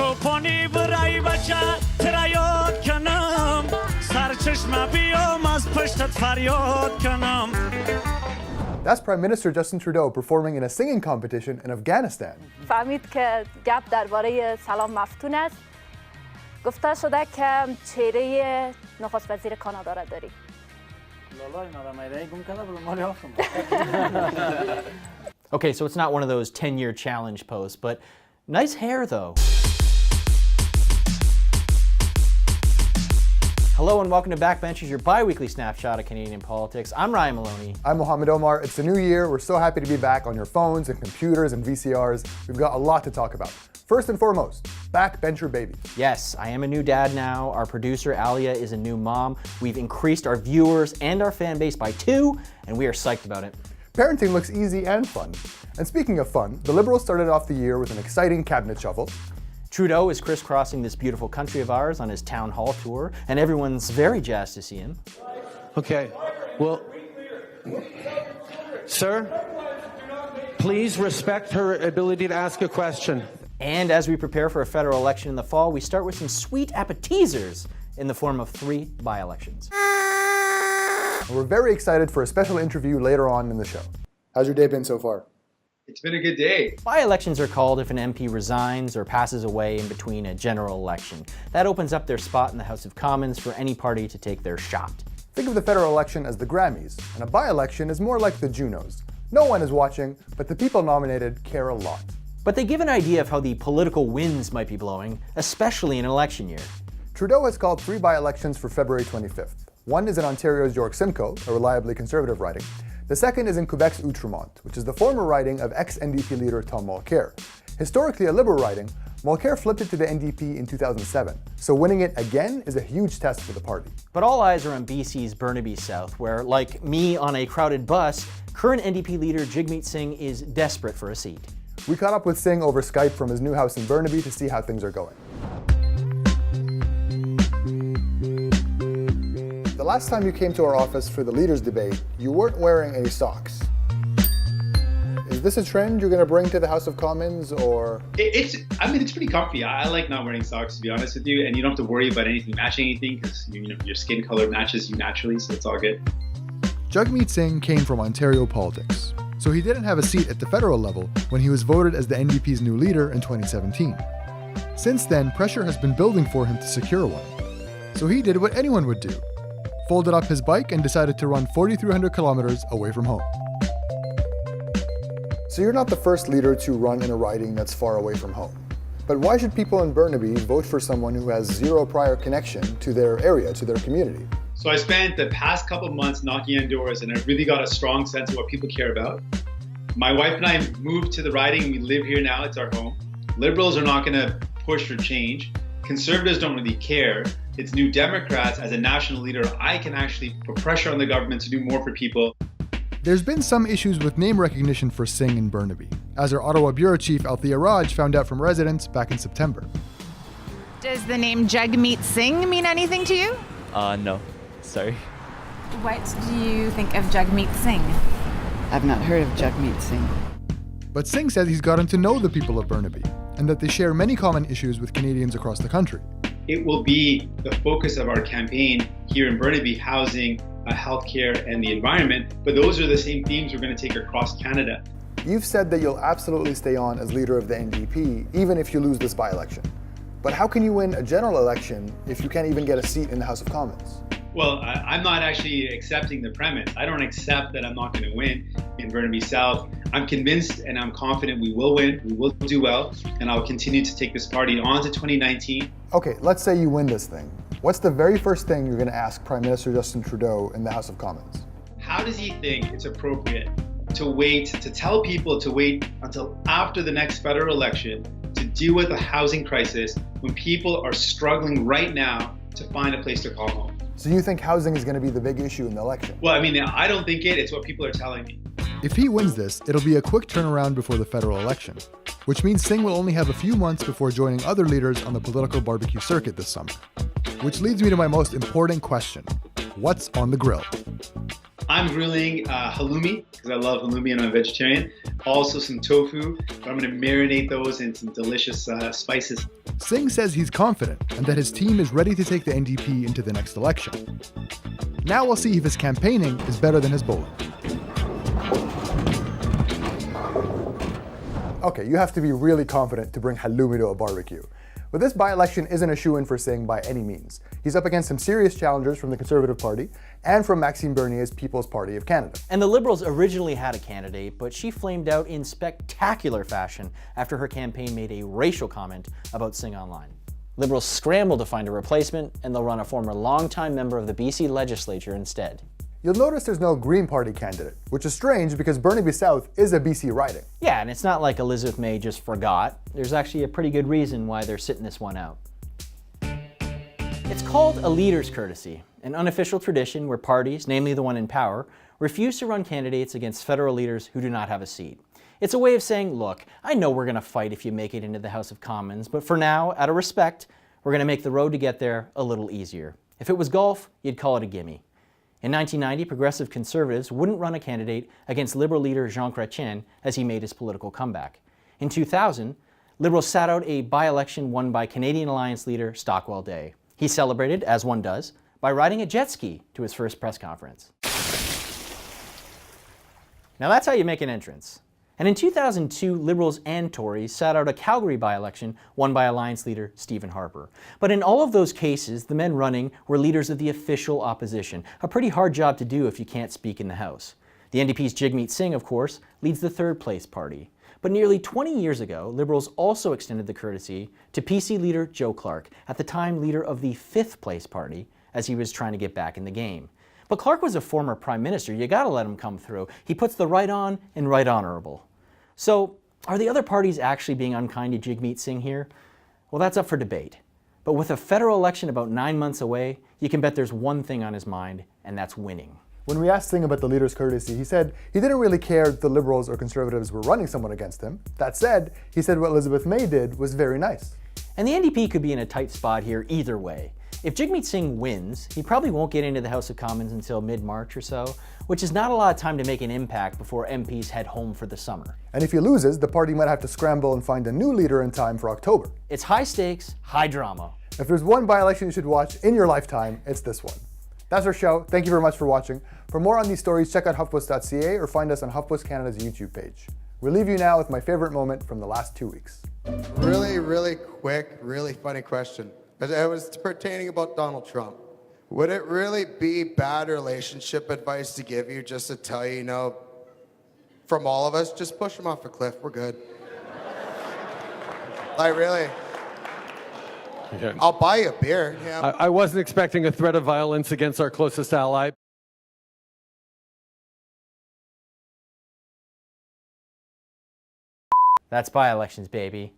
توپانی برای بچه ترایات کنم سر چشم بیام از پشتت فریاد کنم. That's Prime Minister Justin Trudeau performing in a singing competition in Afghanistan. فهمید که گپ درباره سلام مفتون است. گفته شده که چهره نخست وزیر کانادا را داری. Okay, so it's not one of those 10-year challenge posts, but nice hair though. Hello and welcome to Backbenchers, your bi-weekly snapshot of Canadian politics. I'm Ryan Maloney. I'm Mohammed Omar. It's the new year. We're so happy to be back on your phones and computers and VCRs. We've got a lot to talk about. First and foremost, Backbencher baby. Yes, I am a new dad now. Our producer, Alia, is a new mom. We've increased our viewers and our fan base by 2, and we are psyched about it. Parenting looks easy and fun. And speaking of fun, the Liberals started off the year with an exciting cabinet shuffle. Trudeau is crisscrossing this beautiful country of ours on his town hall tour, and everyone's very jazzed to see him. Okay, well, sir, please respect her ability to ask a question. And as we prepare for a federal election in the fall, we start with some sweet appetizers in the form of 3 by-elections. We're very excited for a special interview later on in the show. How's your day been so far? It's been a good day. By-elections are called if an MP resigns or passes away in between a general election. That opens up their spot in the House of Commons for any party to take their shot. Think of the federal election as the Grammys, and a by-election is more like the Junos. No one is watching, but the people nominated care a lot. But they give an idea of how the political winds might be blowing, especially in an election year. Trudeau has called 3 by-elections for February 25th. One is in Ontario's York Simcoe, a reliably conservative riding. The second is in Quebec's Outremont, which is the former riding of ex-NDP leader Tom Mulcair. Historically a Liberal riding, Mulcair flipped it to the NDP in 2007, so winning it again is a huge test for the party. But all eyes are on BC's Burnaby South, where, like me on a crowded bus, current NDP leader Jagmeet Singh is desperate for a seat. We caught up with Singh over Skype from his new house in Burnaby to see how things are going. The last time you came to our office for the leaders' debate, you weren't wearing any socks. Is this a trend you're going to bring to the House of Commons, or? It's pretty comfy. I like not wearing socks, to be honest with you, and you don't have to worry about anything matching anything because your skin color matches you naturally, so it's all good. Jagmeet Singh came from Ontario politics, so he didn't have a seat at the federal level when he was voted as the NDP's new leader in 2017. Since then, pressure has been building for him to secure one. So he did what anyone would do. Folded up his bike and decided to run 4,300 kilometers away from home. So you're not the first leader to run in a riding that's far away from home. But why should people in Burnaby vote for someone who has zero prior connection to their area, to their community? So I spent the past couple of months knocking on doors, and I really got a strong sense of what people care about. My wife and I moved to the riding. We live here now. It's our home. Liberals are not going to push for change. Conservatives don't really care. It's New Democrats. As a national leader, I can actually put pressure on the government to do more for people. There's been some issues with name recognition for Singh in Burnaby, as our Ottawa Bureau Chief Althea Raj found out from residents back in September. Does the name Jagmeet Singh mean anything to you? No. Sorry. What do you think of Jagmeet Singh? I've not heard of Jagmeet Singh. But Singh says he's gotten to know the people of Burnaby, and that they share many common issues with Canadians across the country. It will be the focus of our campaign here in Burnaby: housing, healthcare, and the environment. But those are the same themes we're going to take across Canada. You've said that you'll absolutely stay on as leader of the NDP, even if you lose this by-election. But how can you win a general election if you can't even get a seat in the House of Commons? Well, I'm not actually accepting the premise. I don't accept that I'm not going to win in Burnaby South. I'm convinced and I'm confident we will win, we will do well, and I'll continue to take this party on to 2019. Okay, let's say you win this thing. What's the very first thing you're going to ask Prime Minister Justin Trudeau in the House of Commons? How does he think it's appropriate to tell people to wait until after the next federal election to deal with the housing crisis when people are struggling right now to find a place to call home? So you think housing is going to be the big issue in the election? Well, I don't think it's what people are telling me. If he wins this, it'll be a quick turnaround before the federal election, which means Singh will only have a few months before joining other leaders on the political barbecue circuit this summer. Which leads me to my most important question. What's on the grill? I'm grilling halloumi because I love halloumi and I'm a vegetarian. Also some tofu, but I'm going to marinate those in some delicious spices. Singh says he's confident and that his team is ready to take the NDP into the next election. Now we'll see if his campaigning is better than his bowling. Okay, you have to be really confident to bring halloumi to a barbecue. But this by-election isn't a shoo-in for Singh by any means. He's up against some serious challengers from the Conservative Party and from Maxime Bernier's People's Party of Canada. And the Liberals originally had a candidate, but she flamed out in spectacular fashion after her campaign made a racial comment about Singh online. Liberals scrambled to find a replacement, and they'll run a former longtime member of the BC legislature instead. You'll notice there's no Green Party candidate, which is strange because Burnaby South is a BC riding. Yeah, and it's not like Elizabeth May just forgot. There's actually a pretty good reason why they're sitting this one out. It's called a leader's courtesy, an unofficial tradition where parties, namely the one in power, refuse to run candidates against federal leaders who do not have a seat. It's a way of saying, look, I know we're going to fight if you make it into the House of Commons, but for now, out of respect, we're going to make the road to get there a little easier. If it was golf, you'd call it a gimme. In 1990, progressive conservatives wouldn't run a candidate against Liberal leader Jean Chrétien as he made his political comeback. In 2000, Liberals sat out a by-election won by Canadian Alliance leader Stockwell Day. He celebrated, as one does, by riding a jet ski to his first press conference. Now that's how you make an entrance. And in 2002, Liberals and Tories sat out a Calgary by-election won by Alliance leader Stephen Harper. But in all of those cases, the men running were leaders of the official opposition, a pretty hard job to do if you can't speak in the House. The NDP's Jagmeet Singh, of course, leads the third place party. But nearly 20 years ago, Liberals also extended the courtesy to PC leader Joe Clark, at the time leader of the fifth place party, as he was trying to get back in the game. But Clark was a former prime minister. You gotta let him come through. He puts the right on and right honorable. So, are the other parties actually being unkind to Jagmeet Singh here? Well, that's up for debate. But with a federal election about 9 months away, you can bet there's one thing on his mind, and that's winning. When we asked Singh about the leader's courtesy, he said he didn't really care if the Liberals or Conservatives were running someone against him. That said, he said what Elizabeth May did was very nice. And the NDP could be in a tight spot here either way. If Jagmeet Singh wins, he probably won't get into the House of Commons until mid-March or so, which is not a lot of time to make an impact before MPs head home for the summer. And if he loses, the party might have to scramble and find a new leader in time for October. It's high stakes, high drama. If there's one by-election you should watch in your lifetime, it's this one. That's our show. Thank you very much for watching. For more on these stories, check out HuffPost.ca or find us on HuffPost Canada's YouTube page. We'll leave you now with my favorite moment from the last 2 weeks. Really quick, really funny question. It was pertaining about Donald Trump. Would it really be bad relationship advice to give you just to tell you, from all of us, just push him off a cliff, we're good. Like, really? Yeah. I'll buy you a beer. Yeah. I wasn't expecting a threat of violence against our closest ally. That's by-elections, baby.